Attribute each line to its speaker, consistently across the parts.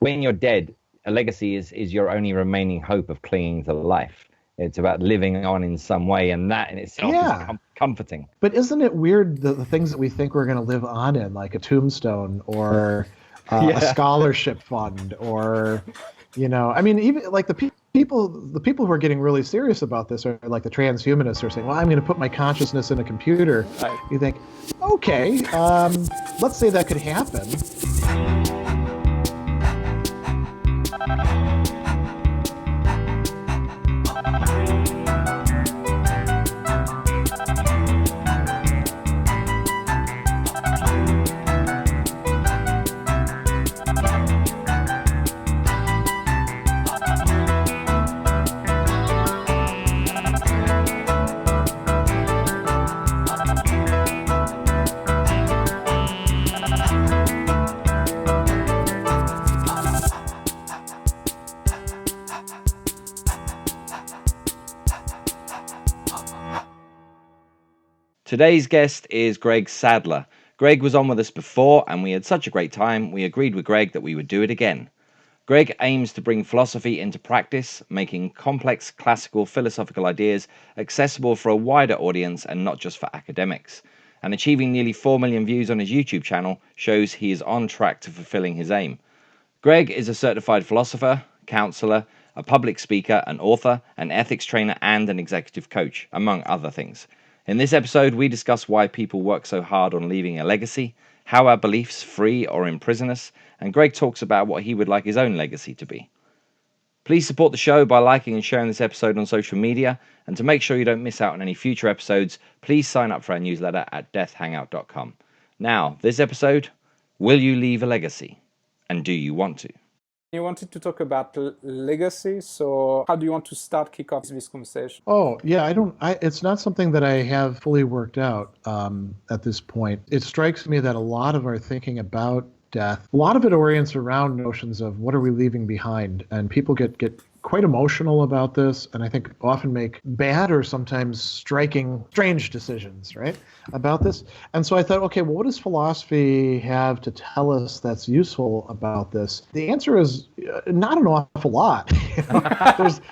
Speaker 1: when you're dead, a legacy is your only remaining hope of clinging to life. It's about living on in some way, and that in itself is
Speaker 2: Yeah.
Speaker 1: comforting.
Speaker 2: But isn't it weird the things that we think we're going to live on in, like a tombstone or a
Speaker 1: Yeah.
Speaker 2: scholarship fund, or, I mean, even like the people who are getting really serious about this are like the transhumanists are saying, well, I'm going to put my consciousness in a computer.
Speaker 1: Right.
Speaker 2: You think, okay, let's say that could happen.
Speaker 1: Today's guest is Greg Sadler. Greg was on with us before, and we had such a great time, we agreed with Greg that we would do it again. Greg aims to bring philosophy into practice, making complex classical philosophical ideas accessible for a wider audience and not just for academics. And achieving nearly 4 million views on his YouTube channel shows he is on track to fulfilling his aim. Greg is a certified philosopher, counselor, a public speaker, an author, an ethics trainer, and an executive coach, among other things. In this episode, we discuss why people work so hard on leaving a legacy, how our beliefs free or imprison us, and Greg talks about what he would like his own legacy to be. Please support the show by liking and sharing this episode on social media, and to make sure you don't miss out on any future episodes, please sign up for our newsletter at deathhangout.com. Now, this episode, will you leave a legacy? And do you want to?
Speaker 3: You wanted to talk about legacy, so how do you want to kick off this conversation?
Speaker 2: Oh, yeah, it's not something that I have fully worked out at this point. It strikes me that a lot of our thinking about death, a lot of it orients around notions of what are we leaving behind, and people get quite emotional about this, and I think often make bad or sometimes strange decisions, right, about this. And so I thought, okay, well, what does philosophy have to tell us that's useful about this? The answer is not an awful lot.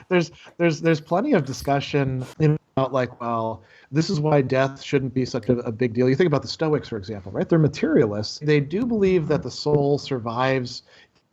Speaker 2: There's plenty of discussion about like, well, this is why death shouldn't be such a big deal. You think about the Stoics, for example, right? They're materialists. They do believe that the soul survives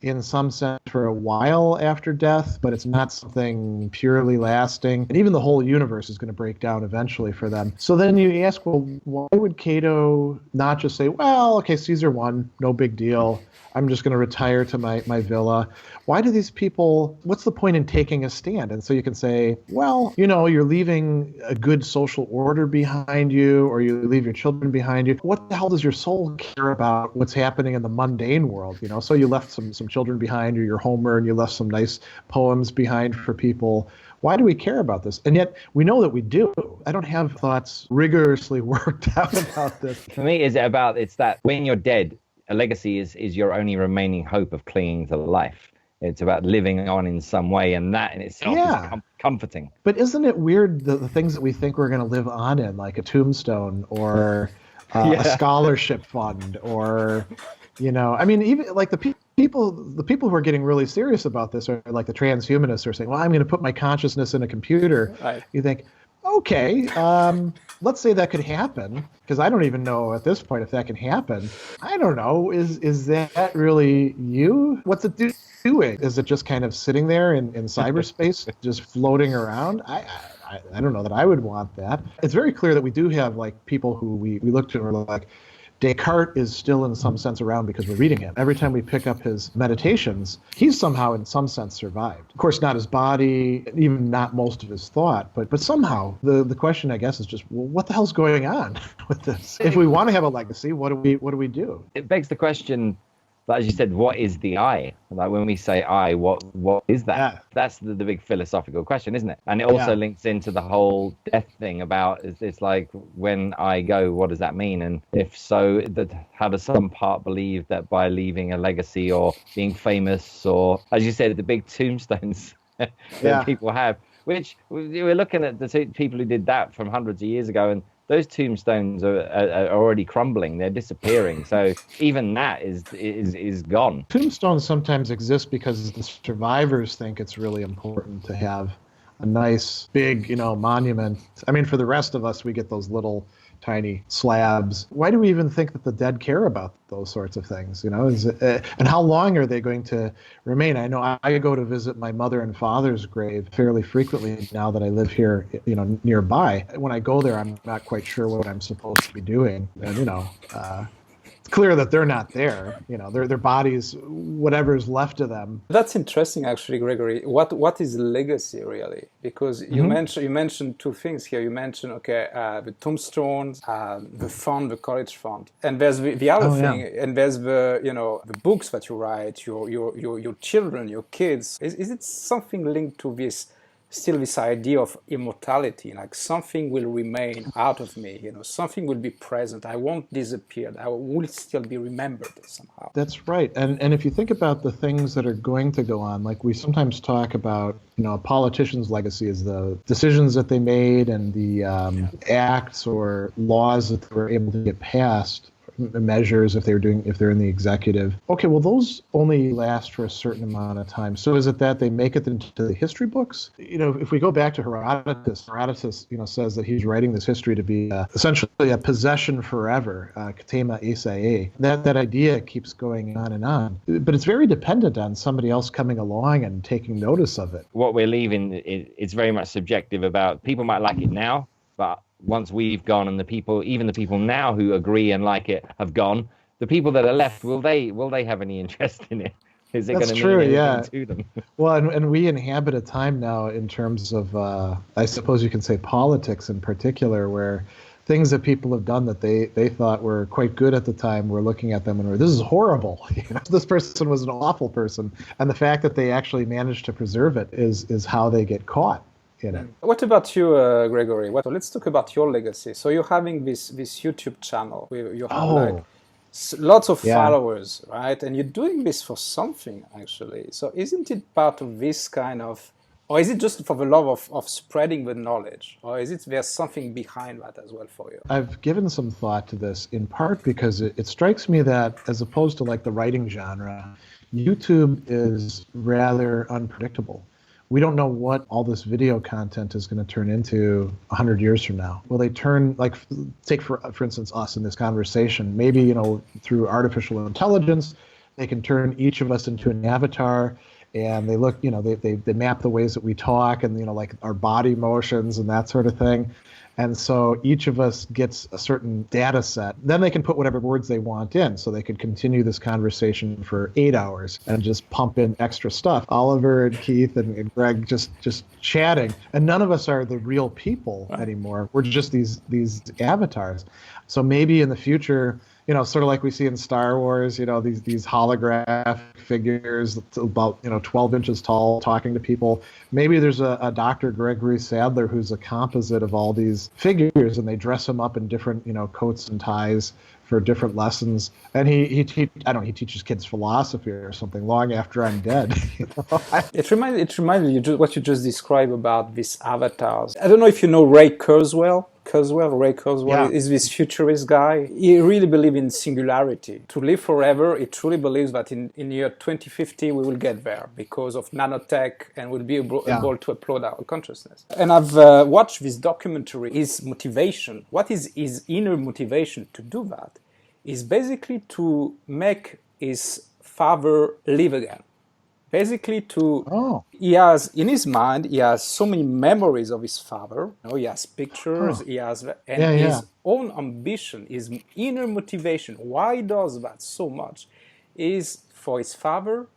Speaker 2: in some sense for a while after death, but it's not something purely lasting. And even the whole universe is going to break down eventually for them. So then you ask, well, why would Cato not just say, well, okay, Caesar won, no big deal. I'm just going to retire to my villa. Why do these people, what's the point in taking a stand? And so you can say, well, you're leaving a good social order behind you, or you leave your children behind you. What the hell does your soul care about what's happening in the mundane world? So you left some children behind, or you're Homer, and you left some nice poems behind for people. Why do we care about this? And yet we know that we do. I don't have thoughts rigorously worked out about this.
Speaker 1: For me, it's that when you're dead, a legacy is your only remaining hope of clinging to life. It's about living on in some way, and that in itself is comforting.
Speaker 2: But isn't it weird the things that we think we're going to live on in, like a tombstone or a scholarship fund, or I mean, even like the people who are getting really serious about this are like the transhumanists are saying, well, I'm going to put my consciousness in a computer.
Speaker 3: Right.
Speaker 2: You think, okay, let's say that could happen, because I don't even know at this point if that can happen. I don't know. Is that really you? What's it doing? Is it just kind of sitting there in cyberspace, just floating around? I don't know that I would want that. It's very clear that we do have like people who we look to and we're like, Descartes is still in some sense around because we're reading him. Every time we pick up his meditations, he's somehow in some sense survived. Of course, not his body, even not most of his thought, but somehow the question, I guess, is just, well, what the hell's going on with this? If we want to have a legacy, what do we do?
Speaker 1: It begs the question, as you said, what is the I? Like when we say I, what is that? Yeah. That's the big philosophical question, isn't it? And it also links into the whole death thing about, it's like, when I go, what does that mean? And if so, how does some part believe that by leaving a legacy or being famous, or as you said, the big tombstones that people have, which we're looking at the people who did that from hundreds of years ago, and those tombstones are already crumbling. They're disappearing. So even that is gone.
Speaker 2: Tombstones sometimes exist because the survivors think it's really important to have a nice big, monument. I mean, for the rest of us, we get those little tiny slabs. Why do we even think that the dead care about those sorts of things? And how long are they going to remain? I know I go to visit my mother and father's grave fairly frequently now that I live here, nearby. When I go there, I'm not quite sure what I'm supposed to be doing. And, it's clear that they're not there. Their bodies, whatever is left of them.
Speaker 3: That's interesting, actually, Gregory. What is legacy really? Because you mentioned two things here. You mentioned the tombstones, the fund, the college fund, and there's the other thing, and there's the books that you write, your children, your kids. Is it something linked to this? Still this idea of immortality, like something will remain out of me, something will be present. I won't disappear. I will still be remembered somehow.
Speaker 2: That's right. And if you think about the things that are going to go on, like we sometimes talk about, a politician's legacy is the decisions that they made and the acts or laws that they were able to get passed, measures if they're in the executive. Okay, well, those only last for a certain amount of time. So is it that they make it into the history books? If we go back to Herodotus, says that he's writing this history to be essentially a possession forever, katema esae. That idea keeps going on and on. But it's very dependent on somebody else coming along and taking notice of it.
Speaker 1: What we're leaving, it's very much subjective about, people might like it now, but once we've gone and even the people now who agree and like it have gone, the people that are left, will they have any interest in it? Is it going to mean anything to them?
Speaker 2: Well, and we inhabit a time now in terms of, I suppose you can say politics in particular, where things that people have done that they thought were quite good at the time, we're looking at them and this is horrible. This person was an awful person. And the fact that they actually managed to preserve it is how they get caught.
Speaker 3: What about you, Gregory? Let's talk about your legacy. So you're having this YouTube channel where you have lots of followers, right? And you're doing this for something, actually. So isn't it part of this kind of, or is it just for the love of spreading the knowledge? Or is it there's something behind that as well for you?
Speaker 2: I've given some thought to this, in part because it strikes me that as opposed to like the writing genre, YouTube is rather unpredictable. We don't know what all this video content is going to turn into 100 years from now. Will they turn, take for instance us in this conversation, maybe, through artificial intelligence, they can turn each of us into an avatar, and they look, they map the ways that we talk and, like our body motions and that sort of thing. And so each of us gets a certain data set. Then they can put whatever words they want in. So they could continue this conversation for 8 hours and just pump in extra stuff. Oliver and Keith and Greg just chatting. And none of us are the real people anymore. We're just these avatars. So maybe in the future, sort of like we see in Star Wars, these holographic figures about, 12 inches tall talking to people. Maybe there's a Dr. Gregory Sadler who's a composite of all these figures, and they dress him up in different, coats and ties for different lessons. And he teaches kids philosophy or something long after I'm dead.
Speaker 3: It reminded me what you just described about these avatars. I don't know if you know Ray Kurzweil. Ray Kurzweil is this futurist guy. He really believes in singularity. To live forever, he truly believes that in year 2050 we will get there because of nanotech and we'll be able to upload our consciousness. And I've watched this documentary. His motivation, what is his inner motivation to do that, is basically to make his father live again. Basically he has, in his mind, he has so many memories of his father. He has pictures, his own ambition, his inner motivation, why he does that so much, is for his father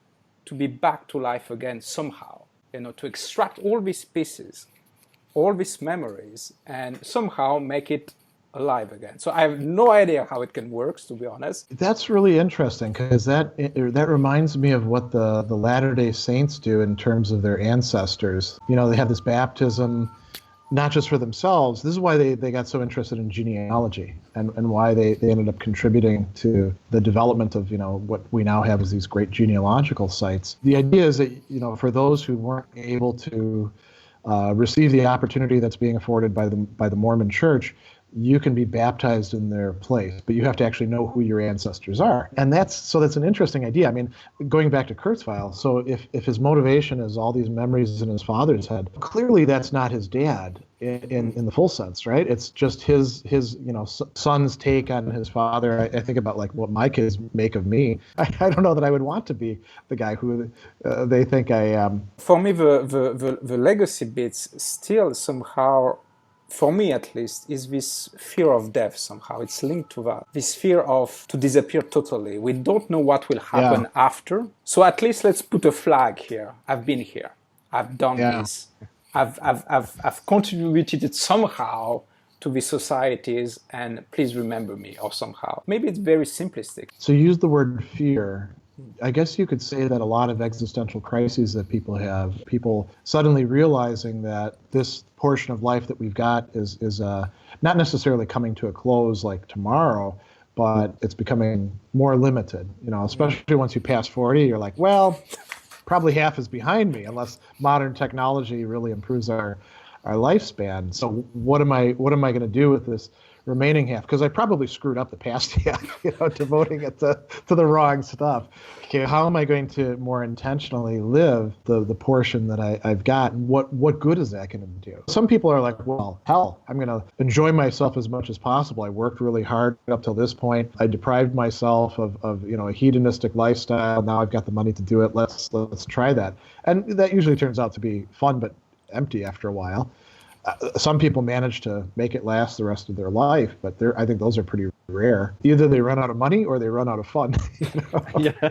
Speaker 3: to be back to life again somehow. To extract all these pieces, all these memories, and somehow make it alive again. So I have no idea how it can work, to be honest.
Speaker 2: That's really interesting, because that reminds me of what the Latter-day Saints do in terms of their ancestors. They have this baptism, not just for themselves. This is why they got so interested in genealogy and why they ended up contributing to the development of, what we now have as these great genealogical sites. The idea is that, for those who weren't able to receive the opportunity that's being afforded by the Mormon Church, you can be baptized in their place, but you have to actually know who your ancestors are. And that's an interesting idea. I mean, going back to Kurzweil, so if his motivation is all these memories in his father's head, clearly that's not his dad in the full sense, right? It's just his son's take on his father. I think about like what my kids make of me. I don't know that I would want to be the guy who they think I am.
Speaker 3: For me, the legacy bits still somehow, for me at least, is this fear of death somehow. It's linked to that. This fear of to disappear totally. We don't know what will happen after. So at least let's put a flag here. I've been here. I've done this. I've contributed it somehow to the societies, and please remember me, or somehow. Maybe it's very simplistic.
Speaker 2: So you use the word fear. I guess you could say that a lot of existential crises that people have, people suddenly realizing that this portion of life that we've got is not necessarily coming to a close like tomorrow, but it's becoming more limited. Especially once you pass 40, you're like, well, probably half is behind me unless modern technology really improves our lifespan. So what am I going to do with this remaining half? Because I probably screwed up the past half, devoting it to the wrong stuff. Okay, how am I going to more intentionally live the portion that I've got? And what good is that going to do? Some people are like, well, hell, I'm going to enjoy myself as much as possible. I worked really hard up till this point. I deprived myself of a hedonistic lifestyle. Now I've got the money to do it. Let's try that. And that usually turns out to be fun, but empty after a while. Some people manage to make it last the rest of their life, but I think those are pretty rare. Either they run out of money or they run out of fun.
Speaker 1: Yeah.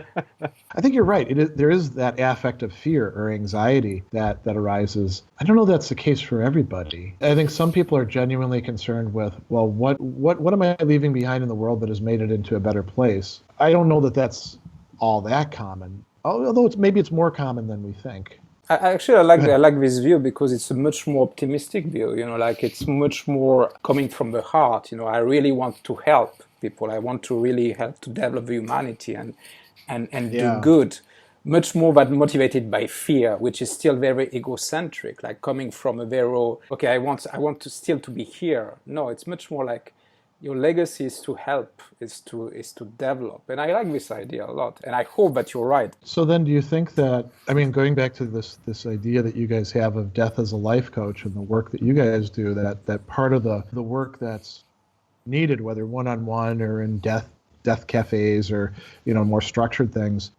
Speaker 2: I think you're right. There is that affect of fear or anxiety that arises. I don't know that's the case for everybody. I think some people are genuinely concerned with, well, what am I leaving behind in the world that has made it into a better place? I don't know that that's all that common, although maybe it's more common than we think.
Speaker 3: I like this view because it's a much more optimistic view. Like it's much more coming from the heart. I really want to help people. I want to really help to develop humanity and do good. Much more than motivated by fear, which is still very egocentric. Like coming from a very I want to still to be here. No, it's much more like your legacy is to help, is to develop. And I like this idea a lot. And I hope that you're right.
Speaker 2: So then do you think that, going back to this idea that you guys have of death as a life coach and the work that you guys do, that part of the work that's needed, whether one-on-one or in death cafes or, more structured things,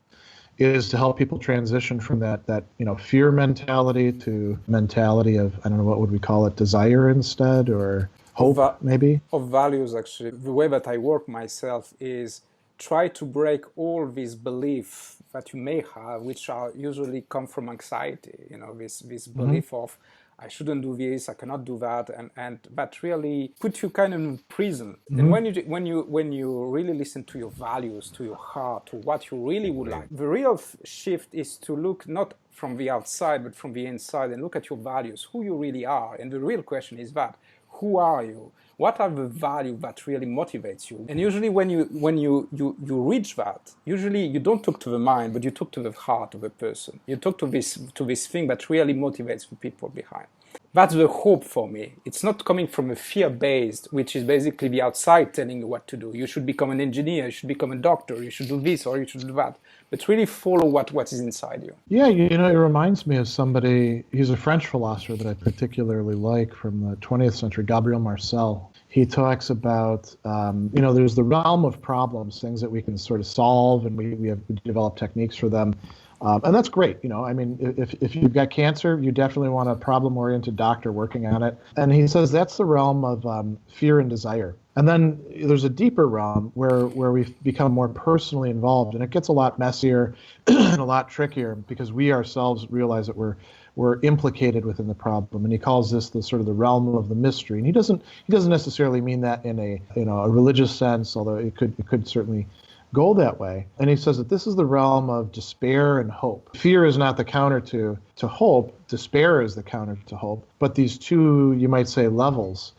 Speaker 2: is to help people transition from that fear mentality to mentality of, I don't know, what would we call it, desire instead, or hope, maybe?
Speaker 3: Of values, actually. The way that I work myself is try to break all these beliefs that you may have, which are usually come from anxiety. This belief of I shouldn't do this, I cannot do that, and that really put you kind of in prison. And when you really listen to your values, to your heart, to what you really would like, the real shift is to look not from the outside but from the inside and look at your values, who you really are. And the real question is that. Who are you? What are the values that really motivates you? And usually when you reach that, usually you don't talk to the mind, but you talk to the heart of the person. You talk to this thing that really motivates the people behind. That's the hope for me. It's not coming from a fear-based, which is basically the outside telling you what to do. You should become an engineer, you should become a doctor, you should do this or you should do that. But really follow what is inside you.
Speaker 2: Yeah, it reminds me of somebody, he's a French philosopher that I particularly like from the 20th century, Gabriel Marcel. He talks about, there's the realm of problems, things that we can sort of solve, and we develop techniques for them. And that's great. If you've got cancer, you definitely want a problem-oriented doctor working on it. And he says that's the realm of fear and desire. And then there's a deeper realm where we've become more personally involved, and it gets a lot messier and a lot trickier because we ourselves realize that we're implicated within the problem. And he calls this the sort of the realm of the mystery. And he doesn't necessarily mean that in a religious sense, although it could certainly go that way. And he says that this is the realm of despair and hope. Fear is not the counter to hope. Despair is the counter to hope. But these two, you might say, levels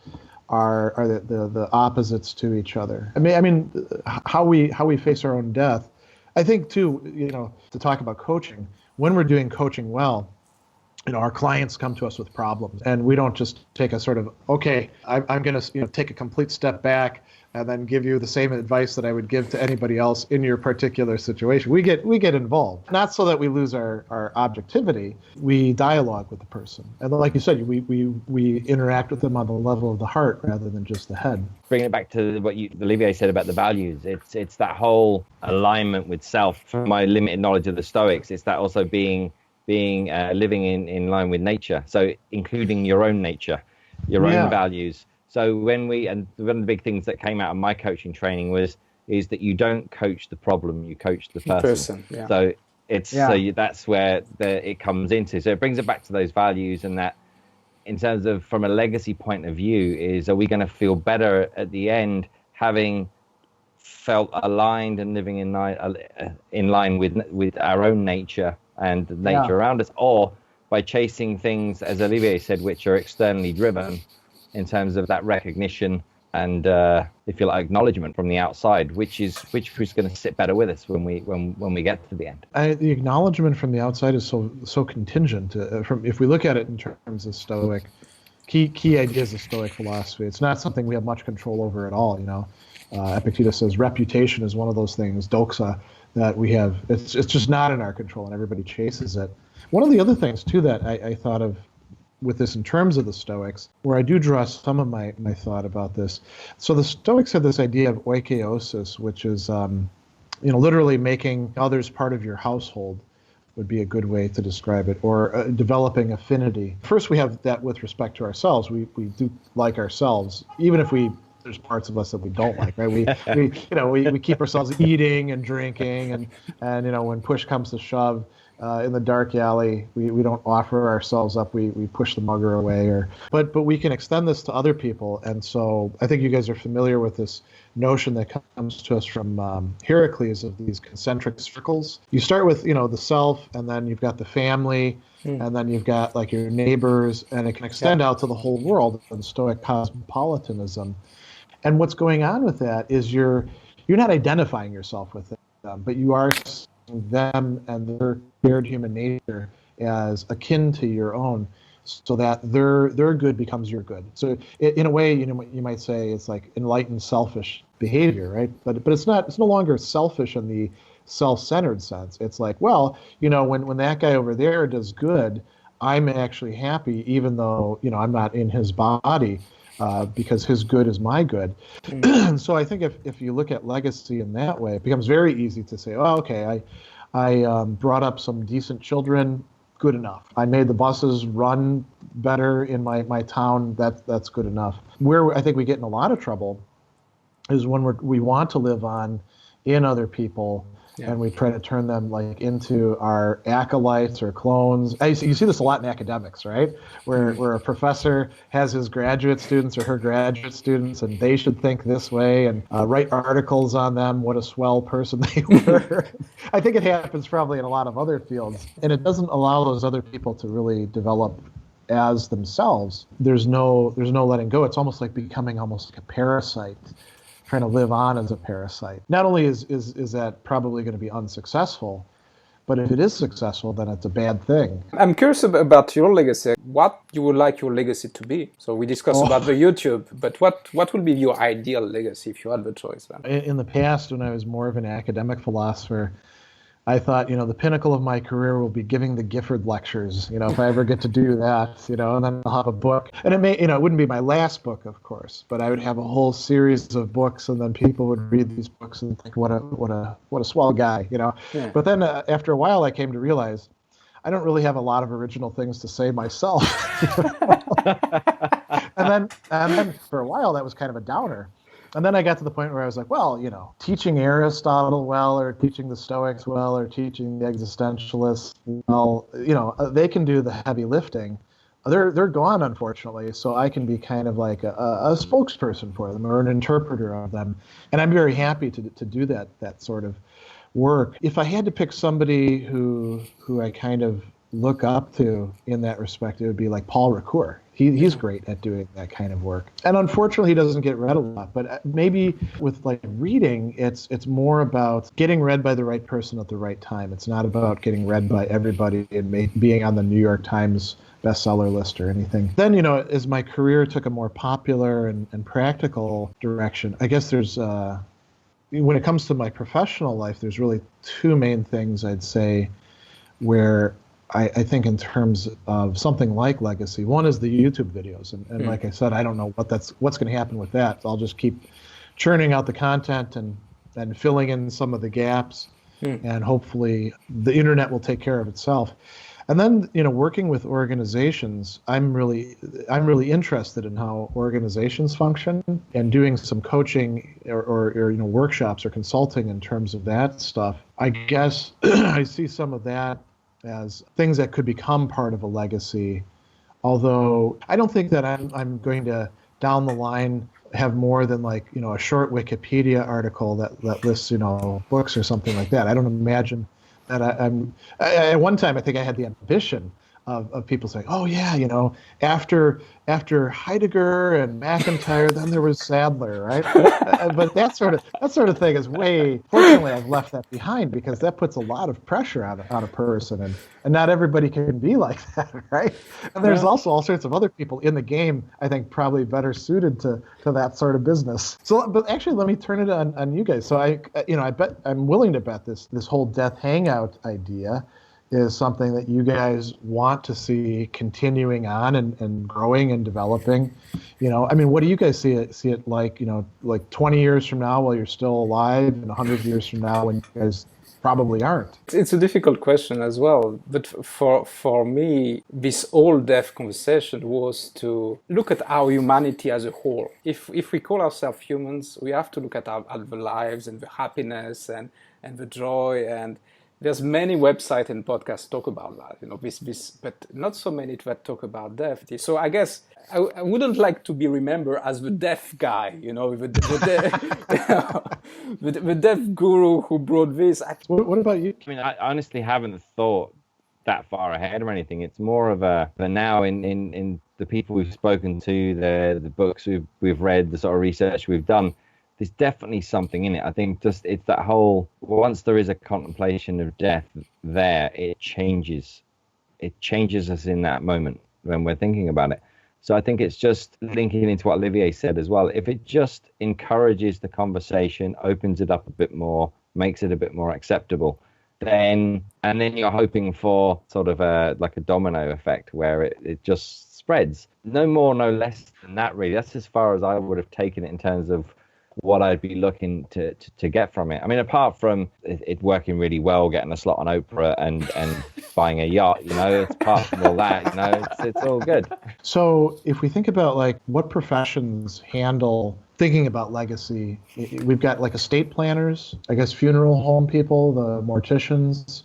Speaker 2: are the opposites to each other. I mean, how we face our own death. I think too, to talk about coaching, when we're doing coaching well, our clients come to us with problems, and we don't just take a sort of, okay, I'm going to take a complete step back and then give you the same advice that I would give to anybody else in your particular situation. We get involved, not so that we lose our objectivity. We dialogue with the person, and like you said, we interact with them on the level of the heart rather than just the head.
Speaker 1: Bringing it back to what Olivier said about the values, it's that whole alignment with self. From my limited knowledge of the Stoics, it's that also being living in line with nature, so including your own nature, your own values. So one of the big things that came out of my coaching training is that you don't coach the problem, you coach the person. So that's where it comes into. So it brings it back to those values, and that in terms of from a legacy point of view are we going to feel better at the end having felt aligned and living in line with our own nature and the nature around us, or by chasing things, as Olivier said, which are externally driven, in terms of that recognition and if you like acknowledgement from the outside, which is going to sit better with us when we get to the end.
Speaker 2: The acknowledgement from the outside is so contingent. If we look at it in terms of Stoic key ideas of Stoic philosophy, it's not something we have much control over at all. Epictetus says reputation is one of those things, doxa, that we have. It's just not in our control, and everybody chases it. One of the other things too that I thought of with this in terms of the Stoics, where I do draw some of my thought about this. So the Stoics had this idea of oikeiosis, which is literally making others part of your household would be a good way to describe it, or developing affinity. First, we have that with respect to ourselves. We do like ourselves, even if there's parts of us that we don't like, right? We keep ourselves eating and drinking, and when push comes to shove, in the dark alley, we don't offer ourselves up. We push the mugger away, but we can extend this to other people. And so I think you guys are familiar with this notion that comes to us from Heracles of these concentric circles. You start with the self, and then you've got the family, and then you've got like your neighbors, and it can extend out to the whole world in Stoic cosmopolitanism. And what's going on with that is you're not identifying yourself with them, but you are them and their shared human nature as akin to your own, so that their good becomes your good. So in a way, you might say it's like enlightened selfish behavior, right? But it's not. It's no longer selfish in the self-centered sense. It's like, well, when that guy over there does good, I'm actually happy, even though I'm not in his body. Because his good is my good. So I think if you look at legacy in that way, it becomes very easy to say, oh, okay, I brought up some decent children, good enough. I made the buses run better in my town, that's good enough. Where I think we get in a lot of trouble is when we want to live on in other people, and we try to turn them like into our acolytes or clones. You see this a lot in academics, right? Where a professor has his graduate students or her graduate students, and they should think this way and write articles on them, what a swell person they were. I think it happens probably in a lot of other fields, and it doesn't allow those other people to really develop as themselves. There's no letting go. It's almost like becoming almost like a parasite, trying to live on as a parasite. Not only is that probably going to be unsuccessful, but if it is successful, then it's a bad thing.
Speaker 3: I'm curious about your legacy. What you would like your legacy to be? So we discussed about the YouTube, but what would be your ideal legacy if you had the choice? Then?
Speaker 2: In the past, when I was more of an academic philosopher, I thought, the pinnacle of my career will be giving the Gifford lectures, if I ever get to do that, and then I'll have a book. And it wouldn't be my last book, of course, but I would have a whole series of books, and then people would read these books and think, what a swell guy, Yeah. But then after a while, I came to realize I don't really have a lot of original things to say myself. and then for a while, that was kind of a downer. And then I got to the point where I was like, well, teaching Aristotle well, or teaching the Stoics well, or teaching the existentialists well, they can do the heavy lifting. They're gone, unfortunately, so I can be kind of like a spokesperson for them or an interpreter of them. And I'm very happy to do that sort of work. If I had to pick somebody who I kind of look up to in that respect, it would be like Paul Ricoeur. He's great at doing that kind of work. And unfortunately, he doesn't get read a lot. But maybe with like reading, it's more about getting read by the right person at the right time. It's not about getting read by everybody and being on the New York Times bestseller list or anything. Then, as my career took a more popular and practical direction, I guess there's, when it comes to my professional life, there's really two main things I'd say where I think in terms of something like legacy. One is the YouTube videos. And like I said, I don't know what's going to happen with that. I'll just keep churning out the content and filling in some of the gaps. And hopefully the internet will take care of itself. And then, working with organizations, I'm really interested in how organizations function and doing some coaching or workshops or consulting in terms of that stuff. I guess I see some of that as things that could become part of a legacy, although I don't think that I'm going to down the line have more than like a short Wikipedia article that lists books or something like that. I don't imagine that at one time I think I had the ambition of people saying, oh yeah, after Heidegger and McIntyre, then there was Sadler, right? But that sort of thing is fortunately I've left that behind, because that puts a lot of pressure on a person, and not everybody can be like that, right? And there's also all sorts of other people in the game, I think, probably better suited to that sort of business. So, but actually, let me turn it on you guys. So I'm willing to bet this whole death hangout idea is something that you guys want to see continuing on and growing and developing. What do you guys see it like, like 20 years from now while you're still alive, and 100 years from now when you guys probably aren't?
Speaker 3: It's a difficult question as well. But for me, this whole death conversation was to look at our humanity as a whole. If we call ourselves humans, we have to look at the lives and the happiness and the joy, and there's many websites and podcasts talk about that, this, but not so many that talk about death. So I guess I wouldn't like to be remembered as the death guy, the death guru who brought this.
Speaker 2: What about you?
Speaker 1: I mean, I honestly haven't thought that far ahead or anything. It's more of a now in the people we've spoken to, the books we've read, the sort of research we've done. There's definitely something in it. I think just it's that whole, once there is a contemplation of death there, it changes us in that moment when we're thinking about it. So I think it's just linking into what Olivier said as well. If it just encourages the conversation, opens it up a bit more, makes it a bit more acceptable, then you're hoping for sort of like a domino effect where it just spreads. No more, no less than that, really. That's as far as I would have taken it in terms of what I'd be looking to get from it. I mean, apart from it working really well, getting a slot on Oprah and buying a yacht, it's apart from all that, it's all good.
Speaker 2: So if we think about like what professions handle thinking about legacy, we've got like estate planners, I guess funeral home people, the morticians.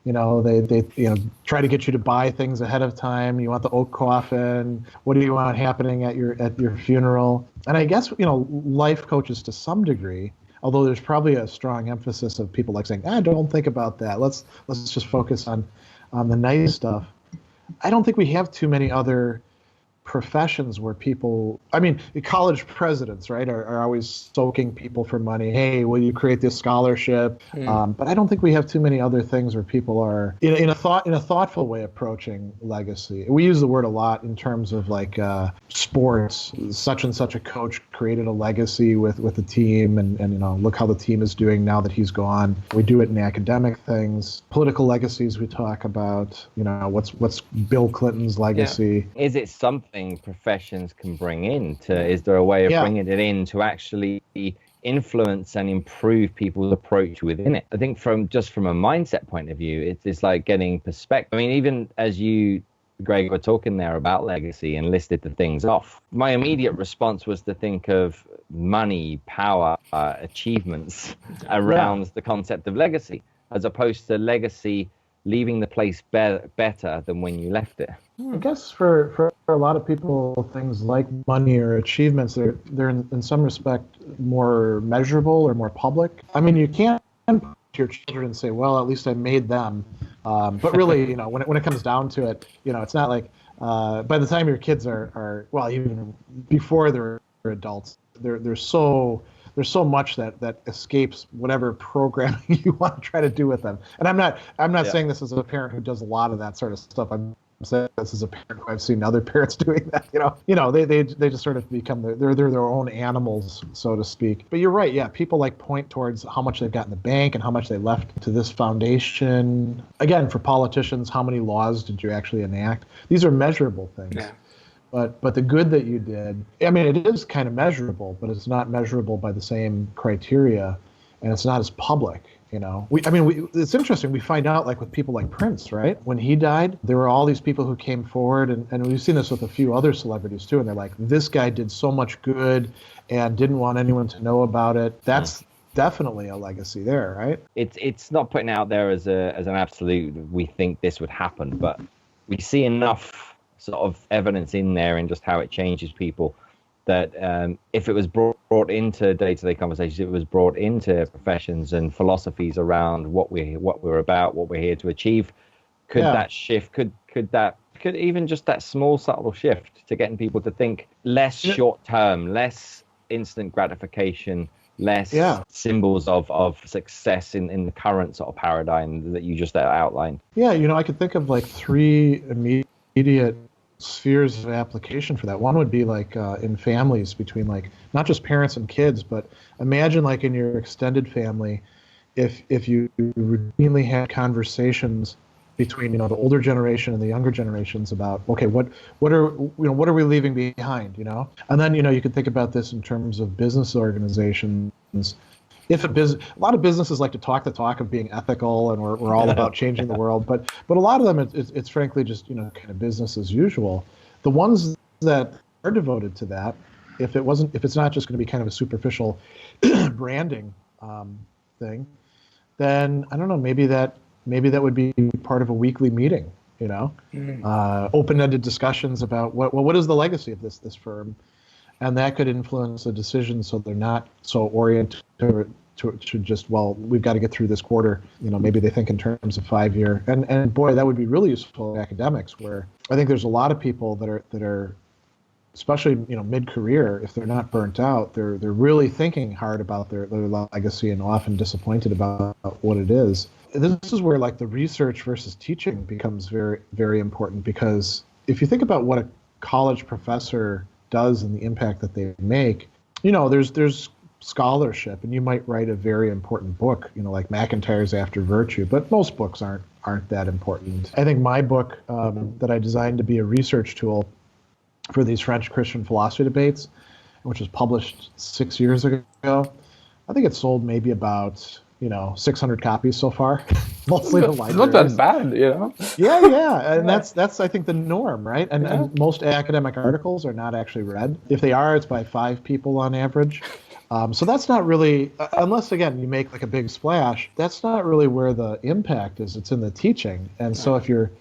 Speaker 2: They try to get you to buy things ahead of time. You want the oak coffin. What do you want happening at your funeral? And I guess life coaches to some degree, although there's probably a strong emphasis of people like saying, don't think about that. Let's just focus on the nice stuff. I don't think we have too many other professions where people, college presidents, right, are always soaking people for money. Hey, will you create this scholarship? But I don't think we have too many other things where people are in a thoughtful way approaching legacy. We use the word a lot in terms of like sports. Such and such a coach created a legacy with the team, and look how the team is doing now that he's gone. We do it in academic things, political legacies. We talk about what's Bill Clinton's legacy.
Speaker 1: Yeah. Is it something professions can bring in is there a way of bringing it in to actually influence and improve people's approach within it? I think from a mindset point of view, it's like getting perspective. I mean, even as you, Greg, were talking there about legacy and listed the things off, my immediate response was to think of money, power, achievemons around the concept of legacy, as opposed to legacy leaving the place better than when you left it.
Speaker 2: I guess for a lot of people, things like money or achievements, they're in some respect more measurable or more public. I mean, you can't put your children and say, well, at least I made them But really, when it comes down to it, it's not like by the time your kids are well, even before they're adults, there's so much that escapes whatever programming you want to try to do with them. And I'm not saying this as a parent who does a lot of that sort of stuff. I'm saying this as a parent who I've seen other parents doing that. They just sort of become they're their own animals, so to speak. But you're right. Yeah, people point towards how much they've got in the bank and how much they left to this foundation. Again, for politicians, how many laws did you actually enact? These are measurable things. Yeah. But the good that you did, I mean, it is kind of measurable, but it's not measurable by the same criteria, and it's not as public. It's interesting. We find out with people like Prince, right? When he died, there were all these people who came forward, and we've seen this with a few other celebrities too. And they're like, this guy did so much good and didn't want anyone to know about it. That's definitely a legacy there, right?
Speaker 1: It's not putting out there as an absolute. We think this would happen, but we see enough sort of evidence in there and just how it changes people that if it was brought into day-to-day conversations, it was brought into professions and philosophies around what we're about, what we're here to achieve. Could that shift? Could even just that small subtle shift to getting people to think less short-term, less instant gratification, less symbols of success in the current sort of paradigm that you just outlined?
Speaker 2: Yeah, I could think of 3 immediate spheres of application for that. One would be in families between not just parents and kids, but imagine in your extended family, if you routinely had conversations between the older generation and the younger generations about what are we leaving behind, and then you could think about this in terms of business organizations. If a lot of businesses like to talk the talk of being ethical and we're all about changing the world, but a lot of them it's frankly just kind of business as usual. The ones that are devoted to that, if it's not just going to be kind of a superficial branding thing, then I don't know, maybe that would be part of a weekly meeting, open-ended discussions about what is the legacy of this firm. And that could influence the decisions so they're not so oriented to just, we've got to get through this quarter. Maybe they think in terms of 5-year. And boy, that would be really useful in academics, where I think there's a lot of people that are especially mid-career, if they're not burnt out, they're really thinking hard about their legacy and often disappointed about what it is. This is where the research versus teaching becomes very, very important, because if you think about what a college professor does and the impact that they make, there's scholarship, and you might write a very important book, like McIntyre's After Virtue, but most books aren't that important. I think my book that I designed to be a research tool for these French Christian philosophy debates, which was published 6 years ago, I think it sold maybe about 600 copies so far, mostly the libraries.
Speaker 3: Not that bad,
Speaker 2: Yeah, and that's I think the norm, right? And most academic articles are not actually read. If they are, it's by 5 people on average. So that's not really, unless again you make a big splash, that's not really where the impact is. It's in the teaching. And so if you're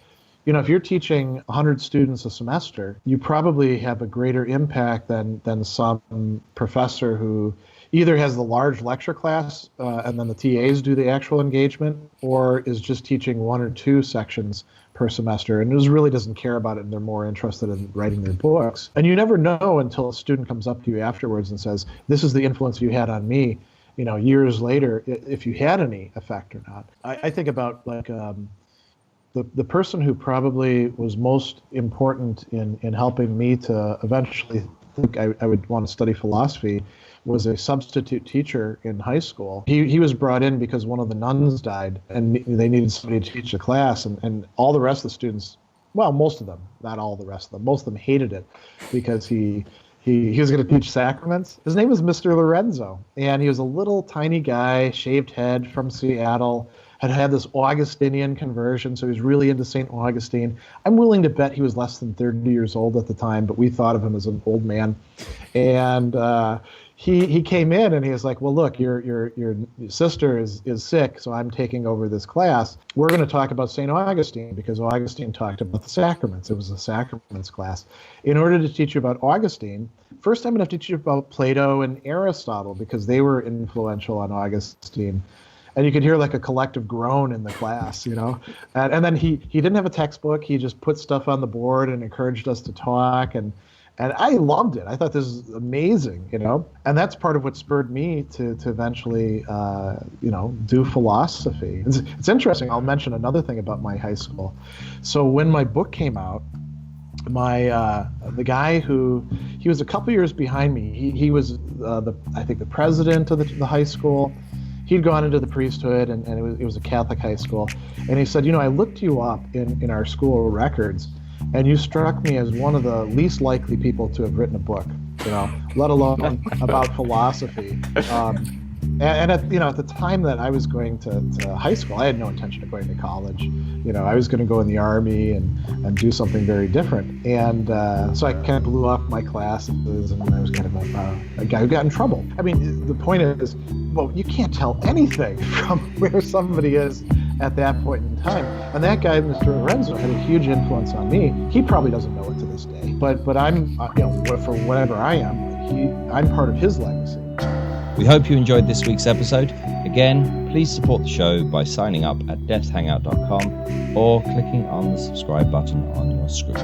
Speaker 2: teaching 100 students a semester, you probably have a greater impact than some professor who either has the large lecture class and then the TAs do the actual engagement, or is just teaching 1 or 2 sections per semester and just really doesn't care about it, and they're more interested in writing their books. And you never know until a student comes up to you afterwards and says, this is the influence you had on me, years later, if you had any effect or not. I think about the person who probably was most important in helping me to eventually think I would want to study philosophy was a substitute teacher in high school. He was brought in because one of the nuns died, and they needed somebody to teach the class, and all the rest of the students, well, most of them, not all the rest of them, most of them hated it because he was going to teach sacraments. His name was Mr. Lorenzo, and he was a little tiny guy, shaved head, from Seattle, had this Augustinian conversion, so he was really into St. Augustine. I'm willing to bet he was less than 30 years old at the time, but we thought of him as an old man. And he came in and he was like, well, look, your sister is sick, so I'm taking over this class. We're going to talk about St. Augustine because Augustine talked about the sacraments. It was a sacraments class. In order to teach you about Augustine, first I'm going to have to teach you about Plato and Aristotle because they were influential on Augustine. And you could hear like a collective groan in the class, And then he didn't have a textbook. He just put stuff on the board and encouraged us to talk. And I loved it. I thought this was amazing, And that's part of what spurred me to eventually, do philosophy. It's interesting. I'll mention another thing about my high school. So when my book came out, the guy he was a couple years behind me. He was I think the president of the high school. He'd gone into the priesthood, and it was a Catholic high school. And he said, I looked you up in our school records, and you struck me as one of the least likely people to have written a book, let alone about philosophy. And at the time that I was going to high school, I had no intention of going to college. I was going to go in the Army and do something very different. And so I kind of blew off my classes, and I was kind of a guy who got in trouble. I mean, the point is, well, you can't tell anything from where somebody is at that point in time. And that guy, Mr. Lorenzo, had a huge influence on me. He probably doesn't know it to this day, but I'm, for whatever I am, I'm part of his legacy.
Speaker 1: We hope you enjoyed this week's episode. Again, please support the show by signing up at deathhangout.com or clicking on the subscribe button on your screen.